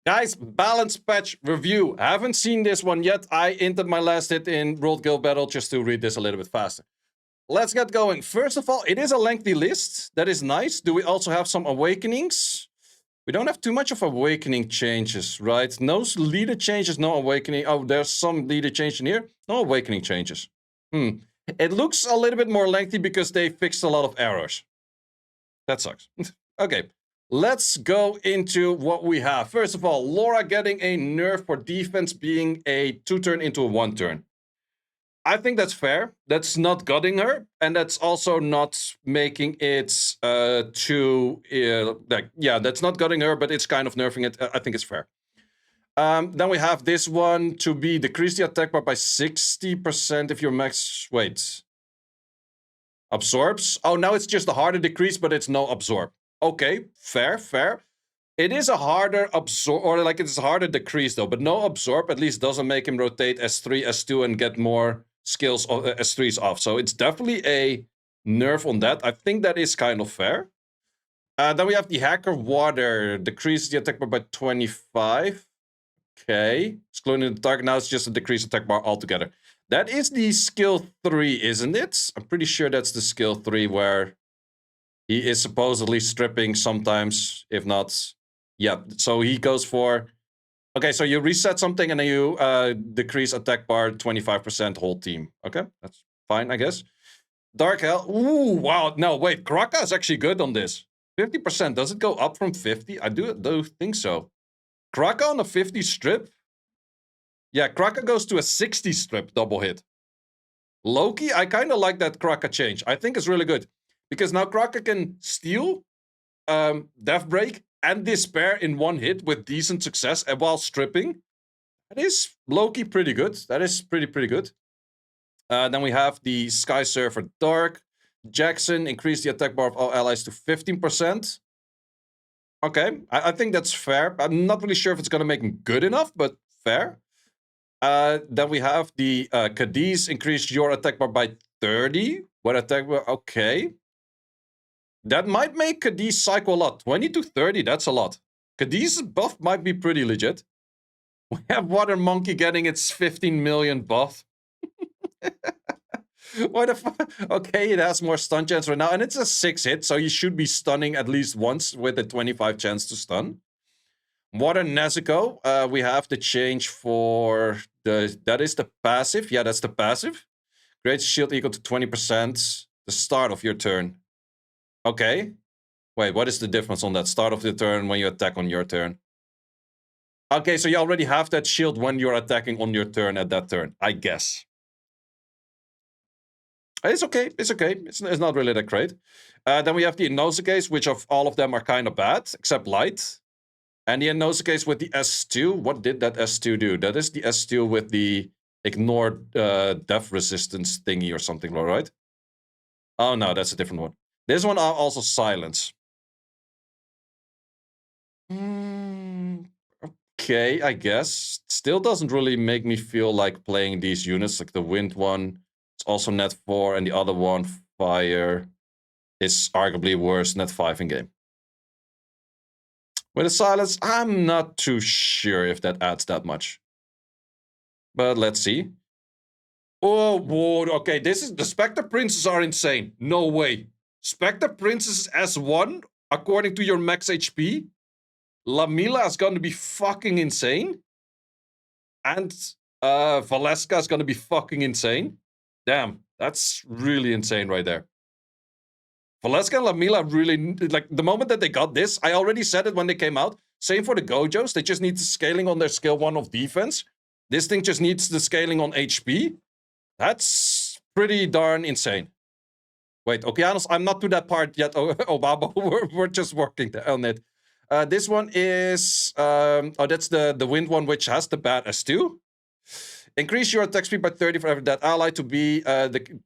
Guys, balance patch review. I haven't seen this one yet. I entered my last hit in World Guild Battle just to read this a little bit faster. Let's get going. First of all, it is a lengthy list. That is nice. Do we also have some awakenings? We don't have too much of awakening changes, right? No leader changes, no awakening. Oh, there's some leader change in here. No awakening changes. It looks a little bit more lengthy because they fixed a lot of errors. That sucks. Okay, let's go into what we have. First of all, Laura getting a nerf for defense being a 2-turn into a 1-turn. I think that's fair. That's not gutting her, and that's also not making it too that's not gutting her, but it's kind of nerfing it. I think it's fair. Then we have this one to be decrease the attack bar by 60% if your max absorbs. Oh, now it's just a harder decrease, but it's no absorb. Okay, fair. It is a harder absorb, or like it's a harder decrease though, but no absorb at least doesn't make him rotate S3, S2 and get more skills of S3s off. So it's definitely a nerf on that. I think that is kind of fair. Then we have the Hacker Water. Decrease the attack bar by 25. Okay. Excluding the target. Now it's just a decreased attack bar altogether. That is the skill 3, isn't it? I'm pretty sure that's the skill 3 where he is supposedly stripping sometimes, if not. Yeah, so he goes for... Okay, so you reset something and then you decrease attack bar 25% whole team. Okay, that's fine, I guess. Dark Hell. Ooh, wow. No, wait. Kraka is actually good on this. 50%. Does it go up from 50? I do think so. Kraka on a 50 strip? Yeah, Kraka goes to a 60 strip double hit. Loki, I kind of like that Kraka change. I think it's really good. Because now Kraka can steal, Death Break, and Despair in one hit with decent success and while stripping. That is low-key pretty good. That is pretty good. Then we have the Sky Surfer Dark. Jackson, increase the attack bar of all allies to 15%. Okay, I think that's fair. I'm not really sure if it's going to make him good enough, but fair. Then we have the Cadiz, increase your attack bar by 30. What attack bar? Okay. That might make Cadiz cycle a lot. 20 to 30, that's a lot. Cadiz's buff might be pretty legit. We have Water Monkey getting its 15 million buff. What the fuck? Okay, it has more stun chance right now, and it's a 6 hit, so you should be stunning at least once with a 25 chance to stun. Water Nezuko, we have the change for that is the passive. Yeah, that's the passive. Great shield equal to 20%. The start of your turn. Okay. Wait, what is the difference on that? Start of the turn when you attack on your turn. Okay, so you already have that shield when you're attacking on your turn at that turn, I guess. It's okay. It's not really that great. Then we have the Inosuke's, which of all of them are kind of bad, except Light. And the Inosuke's with the S2. What did that S2 do? That is the S2 with the ignore death resistance thingy or something, right? Oh no, that's a different one. This one are also silence. Okay, I guess. Still doesn't really make me feel like playing these units. Like the wind one, it's also net 4, and the other one, fire, is arguably worse, net 5 in game. With the silence, I'm not too sure if that adds that much. But let's see. Oh, whoa, okay, this is... The Specter Princes are insane. No way. Specter Princess S1, according to your max HP. Lamila is going to be fucking insane. And Valeska is going to be fucking insane. Damn, that's really insane right there. Valeska and Lamila really... Like, the moment that they got this, I already said it when they came out. Same for the Gojos. They just need the scaling on their skill 1 of defense. This thing just needs the scaling on HP. That's pretty darn insane. Wait, Okeanos, I'm not to that part yet, Obaba. We're just working on it. This one is... that's the wind one, which has the bad S2. Increase your attack speed by 30 for every that ally to be...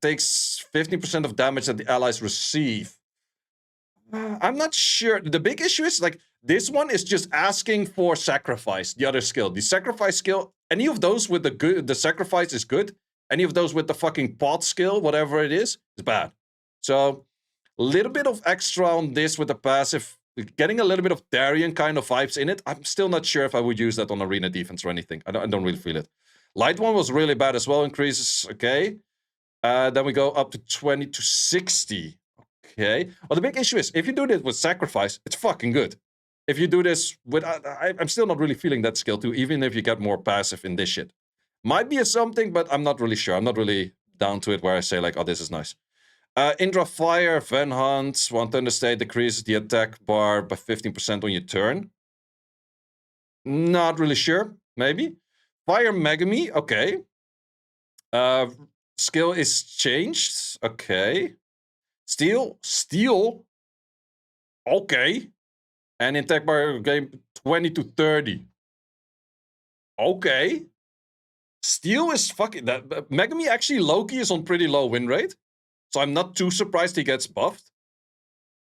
takes 15% of damage that the allies receive. I'm not sure. The big issue is, like, this one is just asking for sacrifice, the other skill. The sacrifice skill, any of those with the sacrifice is good. Any of those with the fucking pot skill, whatever it is bad. So, a little bit of extra on this with the passive getting a little bit of Darien kind of vibes in it. I'm still not sure if I would use that on arena defense or anything. I don't really feel it. Light one was really bad as well. Increases, okay. Then we go up to 20 to 60. Okay. Well, the big issue is if you do this with sacrifice, it's fucking good. If you do this with, I'm still not really feeling that skill too, even if you get more passive in this shit. Might be a something, but I'm not really sure. I'm not really down to it where I say like, oh, this is nice. Indra Fire, Van Hunt, one Thunder State decreases the attack bar by 15% on your turn. Not really sure. Maybe. Fire Megumi, okay. Skill is changed. Okay. Steel. Okay. And attack bar game 20 to 30. Okay. Steel is fucking... Megumi actually Loki is on pretty low win rate. So I'm not too surprised he gets buffed.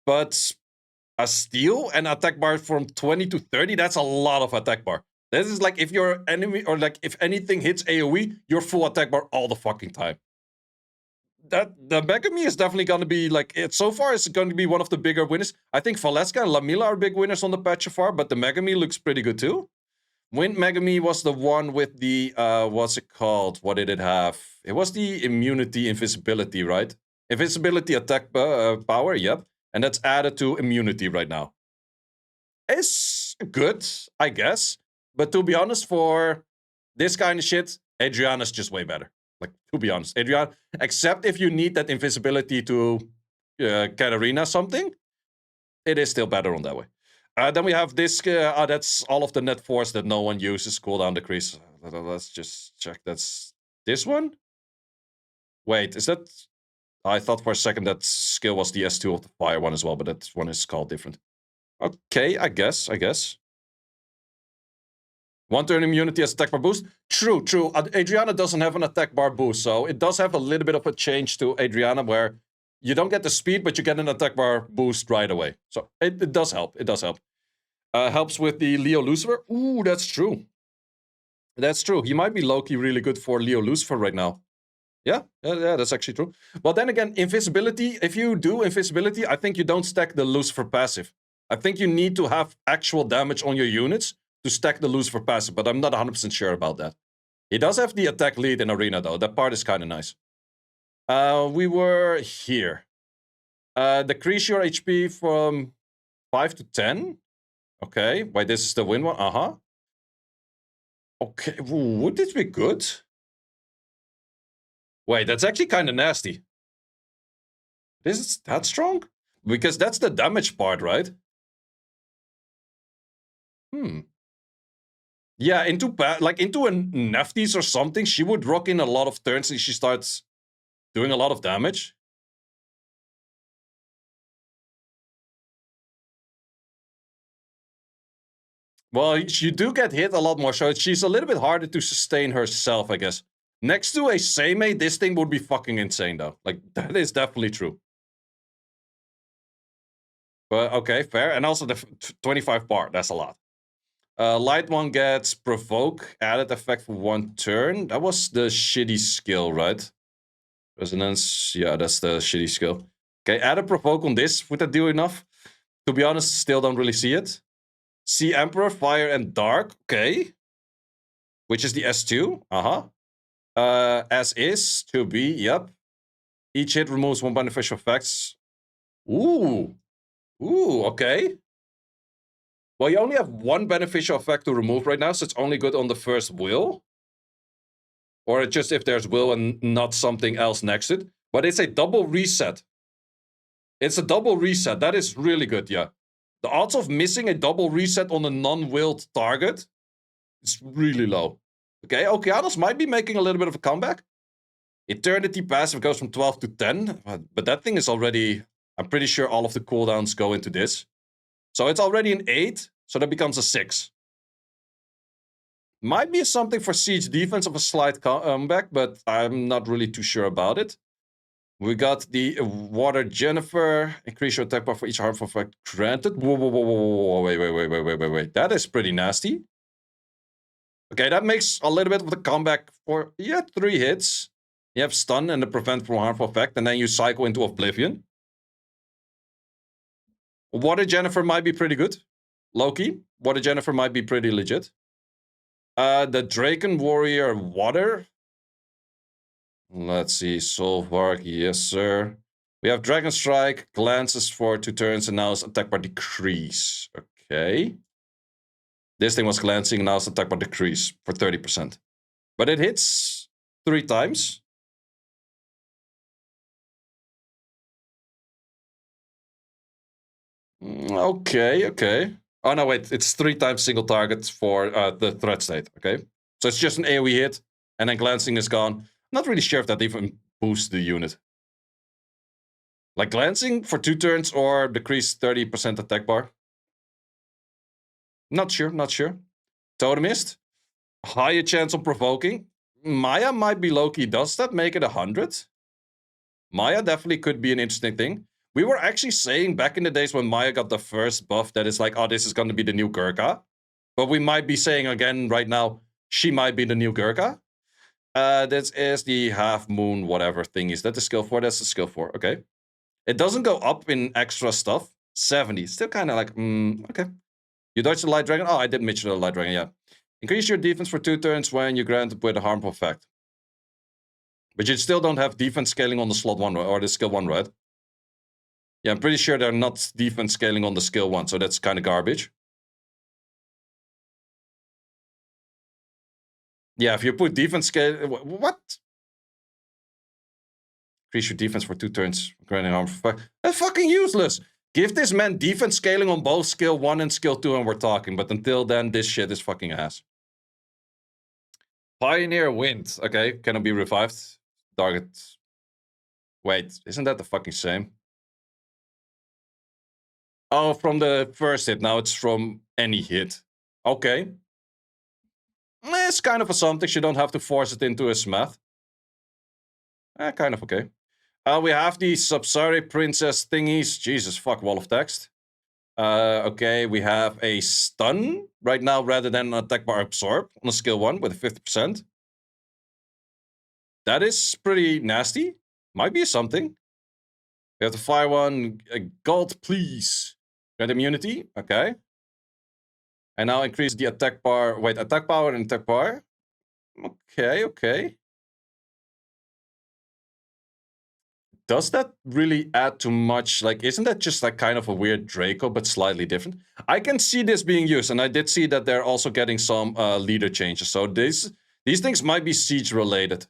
But a steel and attack bar from 20 to 30, that's a lot of attack bar. This is like if your enemy, or like if anything hits AoE, you're full attack bar all the fucking time. The Megumi is definitely going to be like, so far it's going to be one of the bigger winners. I think Valeska and Lamila are big winners on the patch so far, but the Megumi looks pretty good too. Wind Megumi was the one with the, what's it called? What did it have? It was the immunity, invisibility, right? Invisibility attack power, yep. And that's added to immunity right now. It's good, I guess. But to be honest, for this kind of shit, Adriana's just way better. Like, to be honest. Adriana, except if you need that invisibility to Katarina something, it is still better on that way. Then we have this, that's all of the net force that no one uses, cooldown decrease. Let's just check, that's this one? Wait, is that... I thought for a second that skill was the S2 of the fire one as well, but that one is called different. Okay, I guess. One turn immunity as attack bar boost. True. Adriana doesn't have an attack bar boost, so it does have a little bit of a change to Adriana where you don't get the speed, but you get an attack bar boost right away. So it does help. Helps with the Leo Lucifer. Ooh, that's true. He might be low-key really good for Leo Lucifer right now. Yeah, that's actually true. Well, then again, invisibility, if you do invisibility, I think you don't stack the Lucifer passive. I think you need to have actual damage on your units to stack the Lucifer passive, but I'm not 100% sure about that. He does have the attack lead in Arena, though. That part is kind of nice. We were here. Decrease your HP from 5 to 10. Okay, wait, this is the win one? Uh-huh. Okay, would this be good? Wait, that's actually kind of nasty. This is that strong? Because that's the damage part, right? Yeah, into a Nefties or something, she would rock in a lot of turns and she starts doing a lot of damage. Well, you do get hit a lot more, so she's a little bit harder to sustain herself, I guess. Next to a Seimei, this thing would be fucking insane, though. Like, that is definitely true. But, okay, fair. And also the 25 bar, that's a lot. Light one gets Provoke, added effect for one turn. That was the shitty skill, right? Resonance, yeah, that's the shitty skill. Okay, add a Provoke on this. Would that do enough? To be honest, still don't really see it. Sea Emperor, Fire and Dark, okay. Which is the S2, as is, to be, yep. Each hit removes one beneficial effects. Ooh, okay. Well, you only have one beneficial effect to remove right now, so it's only good on the first will. Or just if there's will and not something else next to it. But it's a double reset. It's a double reset. That is really good, yeah. The odds of missing a double reset on a non-willed target is really low. Okay, Okeanos might be making a little bit of a comeback. Eternity passive goes from 12 to 10. But that thing is already... I'm pretty sure all of the cooldowns go into this. So it's already an 8, so that becomes a 6. Might be something for siege defense of a slight comeback, but I'm not really too sure about it. We got the Water Jennifer. Increase your attack bar for each harmful effect granted. Whoa, wait. That is pretty nasty. Okay, that makes a little bit of the comeback for... Yeah, 3 hits. You have stun and the prevent from harmful effect, and then you cycle into Oblivion. Water Jennifer might be pretty good. Loki. Water Jennifer might be pretty legit. The Draken Warrior Water. Let's see. Solvark, yes, sir. We have Dragon Strike, glances for 2 turns, and now it's attack by decrease. Okay. This thing was glancing, now it's attack by decrease for 30%. But it hits 3 times. Okay. Oh, no, wait. It's 3 times single target for the threat state. Okay. So it's just an AoE hit, and then glancing is gone. Not really sure if that even boosts the unit. Like glancing for 2 turns or decrease 30% attack bar. Not sure. Totemist. Higher chance of provoking. Maya might be low-key. Does that make it 100? Maya definitely could be an interesting thing. We were actually saying back in the days when Maya got the first buff that it's like, oh, this is going to be the new Gurkha. But we might be saying again right now, she might be the new Gurkha. This is the half moon whatever thing. Is that the skill 4? That's the skill 4. Okay. It doesn't go up in extra stuff. 70. Still kind of like, okay. You dodge the Light Dragon? Oh, I did mention the Light Dragon, yeah. Increase your defense for 2 turns when you grant it with a harmful effect. But you still don't have defense scaling on the slot 1 or the skill 1, right? Yeah, I'm pretty sure they're not defense scaling on the skill 1, so that's kind of garbage. Yeah, if you put defense scale... What? Increase your defense for 2 turns, granting harmful effect. That's fucking useless! Give this man defense scaling on both skill 1 and skill 2 and we're talking. But until then, this shit is fucking ass. Pioneer Wind. Okay, cannot be revived. Target. Wait, isn't that the fucking same? Oh, from the first hit. Now it's from any hit. Okay. It's kind of a something. You don't have to force it into a math. Kind of okay. We have the Subari Princess thingies. Jesus, fuck, wall of text. Okay, we have a stun right now rather than an attack bar absorb on a skill 1 with 50%. That is pretty nasty. Might be something. We have the fire one. Gold, please. Grant immunity. Okay. And now increase the attack bar. Wait, attack power and attack bar. Okay. Does that really add too much? Like, isn't that just like kind of a weird Draco, but slightly different? I can see this being used, and I did see that they're also getting some leader changes. So these things might be siege related.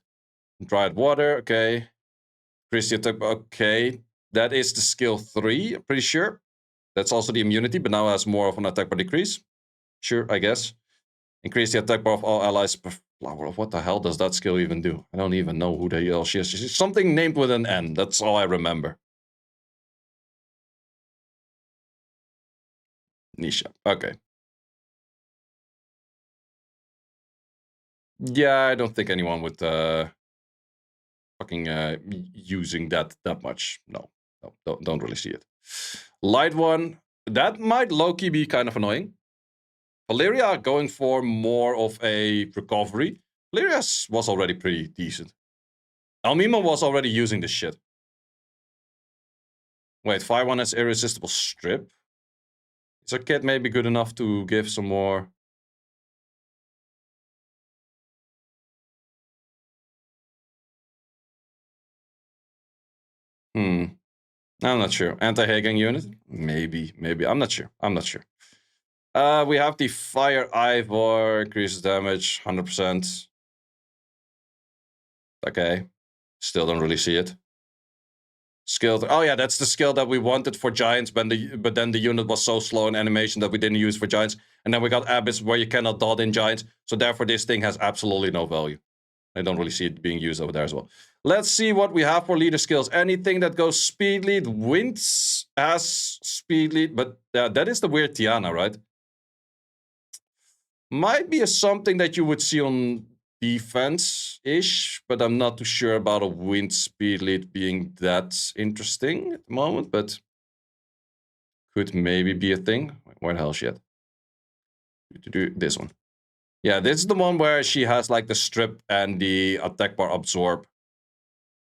Dried water, okay. Increase the attack, okay. That is the skill 3, I'm pretty sure. That's also the immunity, but now has more of an attack bar decrease. Sure, I guess. Increase the attack bar of all allies. What the hell does that skill even do? I don't even know who the hell she is. She's something named with an N. That's all I remember. Nisha. Okay. Yeah, I don't think anyone would fucking using that much. No, don't really see it. Light one. That might low-key be kind of annoying. Valeria going for more of a recovery. Valeria was already pretty decent. Almima was already using this shit. Wait, fire one has irresistible strip. Is her kit maybe good enough to give some more? I'm not sure. Anti-Hagen unit? Maybe. I'm not sure. We have the Fire Ivor, increases damage, 100%. Okay. Still don't really see it. Skill. Oh yeah, that's the skill that we wanted for Giants, but then the unit was so slow in animation that we didn't use for Giants. And then we got Abyss where you cannot dot in Giants. So therefore this thing has absolutely no value. I don't really see it being used over there as well. Let's see what we have for leader skills. Anything that goes speed lead. Winds has speed lead, but that is the weird Tiana, right? Might be something that you would see on defense-ish, but I'm not too sure about a wind speed lead being that interesting at the moment, but could maybe be a thing. Where the hell is she at? Do this one. Yeah, this is the one where she has like the strip and the attack bar absorb.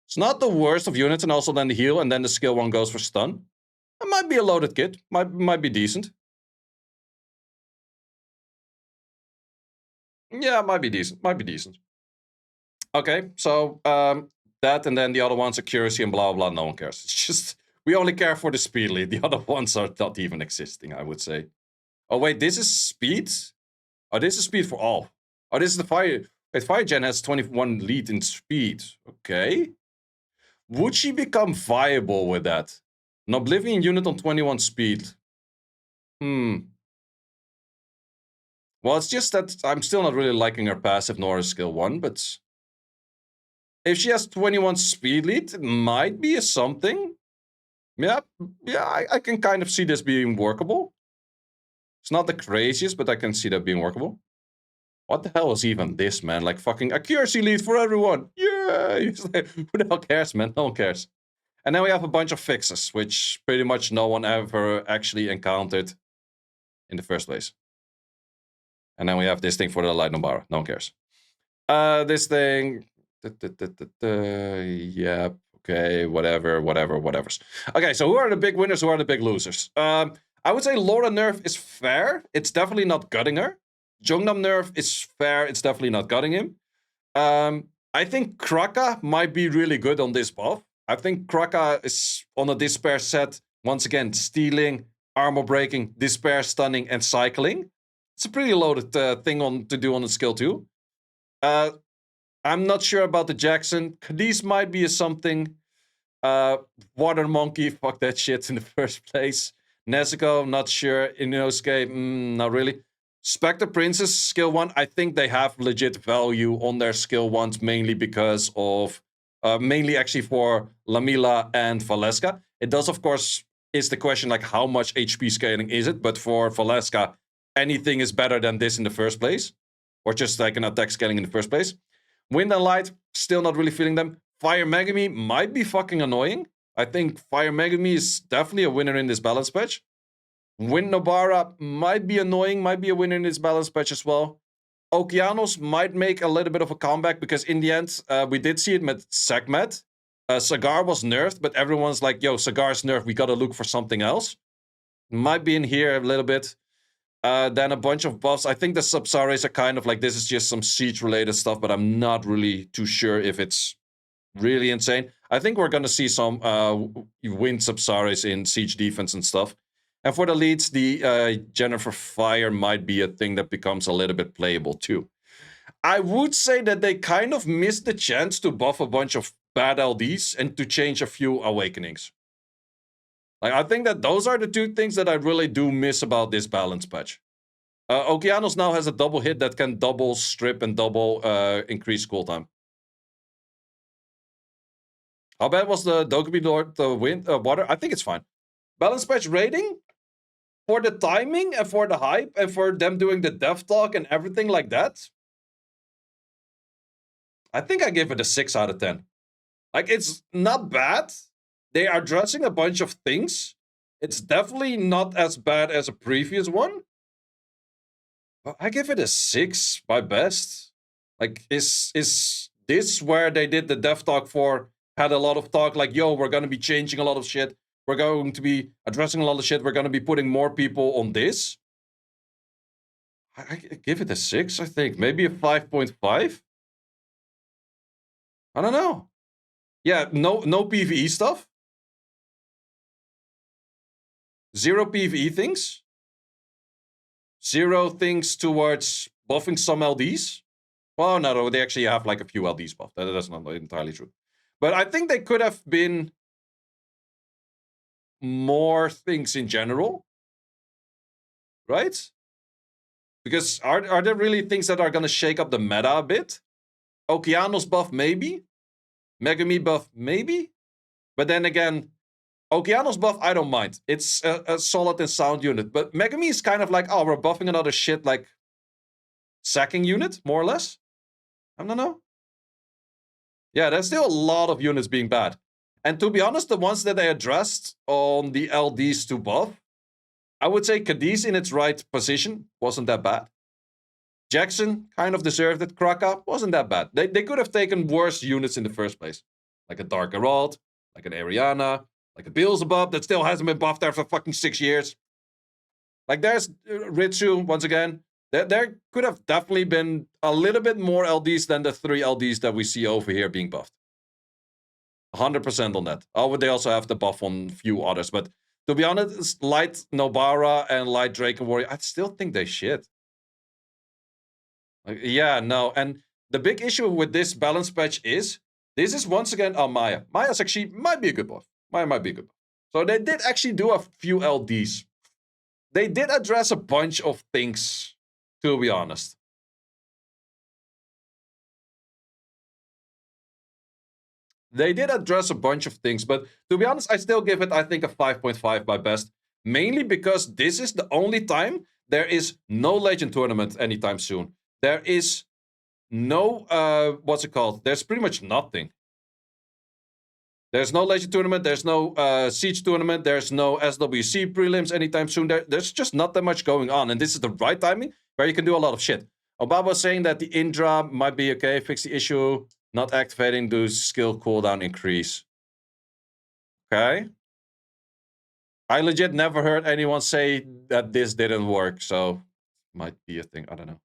It's not the worst of units, and also then the heal, and then the skill 1 goes for stun. It might be a loaded kit. Might be decent. Yeah, might be decent. Might be decent. Okay, so that and then the other ones, accuracy and blah blah. No one cares. It's just we only care for the speed lead. The other ones are not even existing, I would say. Oh wait, this is speed. Oh, this is speed for all. Oh, this is the fire. Wait, fire gen has 21 lead in speed. Okay. Would she become viable with that? An Oblivion unit on 21 speed. Well, it's just that I'm still not really liking her passive nor her skill 1, but if she has 21 speed lead, it might be a something. Yeah, I can kind of see this being workable. It's not the craziest, but I can see that being workable. What the hell is even this, man? Like fucking accuracy lead for everyone. Yeah! Like, who the hell cares, man? No one cares. And then we have a bunch of fixes, which pretty much no one ever actually encountered in the first place. And then we have this thing for the Light Nobara. No one cares. This thing. Yeah. Okay. Whatever. Okay. So who are the big winners? Who are the big losers? I would say Laura nerf is fair. It's definitely not gutting her. Jongnam nerf is fair. It's definitely not gutting him. I think Kraka might be really good on this buff. I think Kraka is on a Despair set. Once again, stealing, armor breaking, Despair stunning, and cycling. It's a pretty loaded thing to do on the skill 2. I'm not sure about the Jackson. Khalees might be a something. Water Monkey, fuck that shit in the first place. Nezuko, not sure. Inosuke, not really. Specter Princess, skill 1, I think they have legit value on their skill 1s, mainly because of... mainly actually for Lamila and Valeska. It does, of course, is the question, like, how much HP scaling is it? But for Valeska, anything is better than this in the first place. Or just like an attack scaling in the first place. Wind and Light, still not really feeling them. Fire Megumi might be fucking annoying. I think Fire Megumi is definitely a winner in this balance patch. Wind Nobara might be annoying, might be a winner in this balance patch as well. Okeanos might make a little bit of a comeback because in the end, we did see it with Sekhmet. Sagar was nerfed, but everyone's like, yo, Sagar's nerfed, we gotta look for something else. Might be in here a little bit. Then a bunch of buffs. I think the Subsaris are kind of like, this is just some siege-related stuff, but I'm not really too sure if it's really insane. I think we're gonna see some wind Subsaris in siege defense and stuff. And for the leads, the Jennifer Fire might be a thing that becomes a little bit playable too. I would say that they kind of missed the chance to buff a bunch of bad LDs and to change a few Awakenings. Like, I think that those are the two things that I really do miss about this balance patch. Okeanos now has a double hit that can double strip and double increase cooltime. How bad was the Dokkaebi Lord, the wind, water? I think it's fine. Balance patch rating? For the timing and for the hype and for them doing the dev talk and everything like that, I think I give it a 6 out of 10. Like, it's not bad. They are addressing a bunch of things. It's definitely not as bad as a previous one. But I give it a 6 by best. Like, is this where they did the dev talk for, had a lot of talk like, yo, we're going to be changing a lot of shit. We're going to be addressing a lot of shit. We're going to be putting more people on this. I give it a 6, I think. Maybe a 5.5. I don't know. Yeah, no PvE stuff. 0 PvE things. 0 things towards buffing some LDs. Well, no, they actually have like a few LDs buffed. That's not entirely true. But I think they could have been more things in general. Right? Because are there really things that are going to shake up the meta a bit? Okeanos buff, maybe. Megumi buff, maybe. But then again, Okeanos buff, I don't mind. It's a solid and sound unit. But Megumi is kind of like, oh, we're buffing another shit like sacking unit, more or less. I don't know. Yeah, there's still a lot of units being bad. And to be honest, the ones that they addressed on the LDs to buff, I would say Cadiz in its right position wasn't that bad. Jackson kind of deserved it. Kraka wasn't that bad. They could have taken worse units in the first place. Like a Dark Herald, like an Ariana, Like a Beelzebub that still hasn't been buffed after fucking 6 years. Like there's Ritsu, once again. There could have definitely been a little bit more LDs than the 3 LDs that we see over here being buffed. 100% on that. Oh, but they also have the buff on few others. But to be honest, Light Nobara and Light Draken Warrior, I still think they shit. Like, yeah, no. And the big issue with this balance patch is, this is once again, Maya. Maya's actually might be a good buff. Maya might be a good buff. So they did actually do a few LDs. They did address a bunch of things, to be honest. They did address a bunch of things, but to be honest, I still give it, I think, a 5.5 by best. Mainly because this is the only time there is no Legend Tournament anytime soon. There is no, what's it called? There's pretty much nothing. There's no Legend Tournament, there's no Siege Tournament, there's no SWC prelims anytime soon. There's just not that much going on, and this is the right timing where you can do a lot of shit. Obaba was saying that the Indra might be okay, fix the issue, not activating the skill cooldown increase. Okay. I legit never heard anyone say that this didn't work, so might be a thing, I don't know.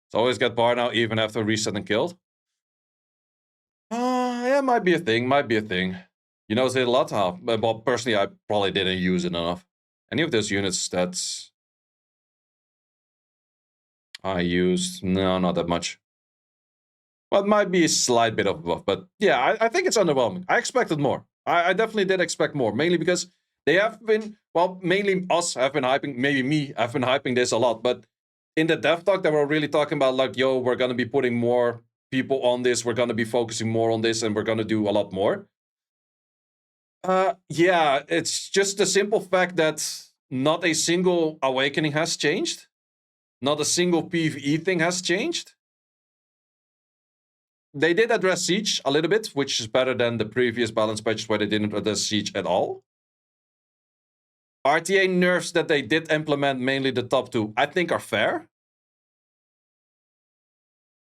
It's always get bar now, even after reset and killed. Yeah, might be a thing, might be a thing. You notice it a lot, huh? But personally, I probably didn't use it enough. Any of those units that's I used, no, not that much. Well, it might be a slight bit of a buff, but yeah, I think it's underwhelming. I expected more. I definitely did expect more, mainly because they have been, well, mainly us have been hyping, maybe me, I've been hyping this a lot, but in the dev talk, they were really talking about like, yo, we're going to be putting more people on this, we're going to be focusing more on this, and we're going to do a lot more. Yeah, it's just the simple fact that not a single awakening has changed. Not a single PvE thing has changed. They did address Siege a little bit, which is better than the previous balance patches where they didn't address Siege at all. RTA nerfs that they did implement, mainly the top 2, I think are fair.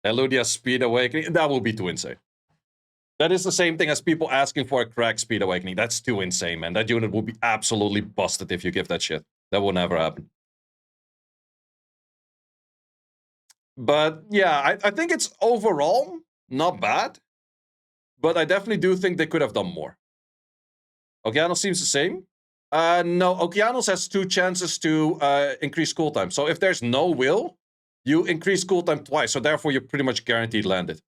Eludia Speed Awakening, that will be too insane. That is the same thing as people asking for a crack Speed Awakening. That's too insane, man. That unit will be absolutely busted if you give that shit. That will never happen. But yeah, I think it's overall not bad. But I definitely do think they could have done more. Okeanos seems the same. No, Okeanos has 2 chances to increase cooltime. So if there's no will, you increase cooltime twice. So therefore, you're pretty much guaranteed landed.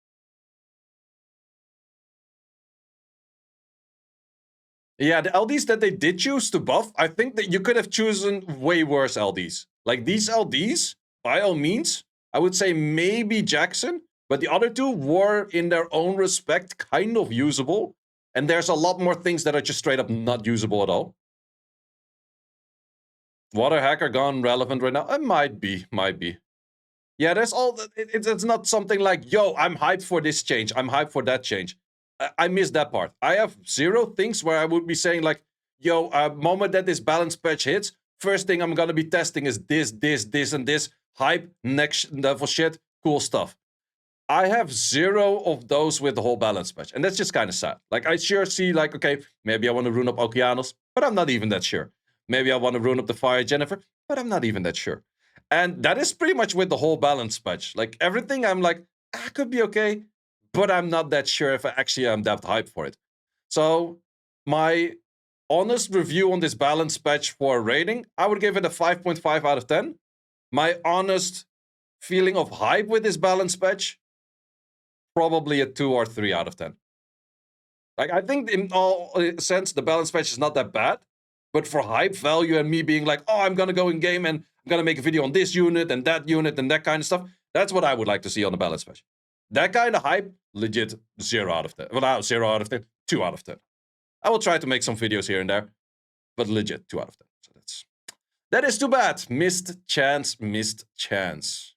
Yeah, the LDs that they did choose to buff, I think that you could have chosen way worse LDs. Like these LDs, by all means, I would say maybe Jackson, but the other 2 were, in their own respect, kind of usable. And there's a lot more things that are just straight up not usable at all. Water Hacker gone relevant right now? It might be, might be. Yeah, there's all, it's not something like, yo, I'm hyped for this change, I'm hyped for that change. I missed that part. I have 0 things where I would be saying like, yo, moment that this balance patch hits, first thing I'm gonna be testing is this, and this. Hype, next level shit, cool stuff. I have 0 of those with the whole balance patch, and that's just kind of sad. Like, I sure see like, okay, maybe I want to rune up Okeanos, but I'm not even that sure. Maybe I want to rune up the Fire Jennifer, but I'm not even that sure. And that is pretty much with the whole balance patch. Like, everything I'm like, could be okay, but I'm not that sure if I actually am that hyped for it. So, my honest review on this balance patch for rating, I would give it a 5.5 out of 10. My honest feeling of hype with this balance patch, probably a 2 or 3 out of 10. Like, I think in all sense, the balance patch is not that bad. But for hype value and me being like, oh, I'm gonna go in game and I'm gonna make a video on this unit and that kind of stuff, that's what I would like to see on the balance patch. That kind of hype, legit 0 out of 10. Well, 0 out of 10, 2 out of 10. I will try to make some videos here and there, but legit 2 out of 10. So that is too bad. Missed chance, missed chance.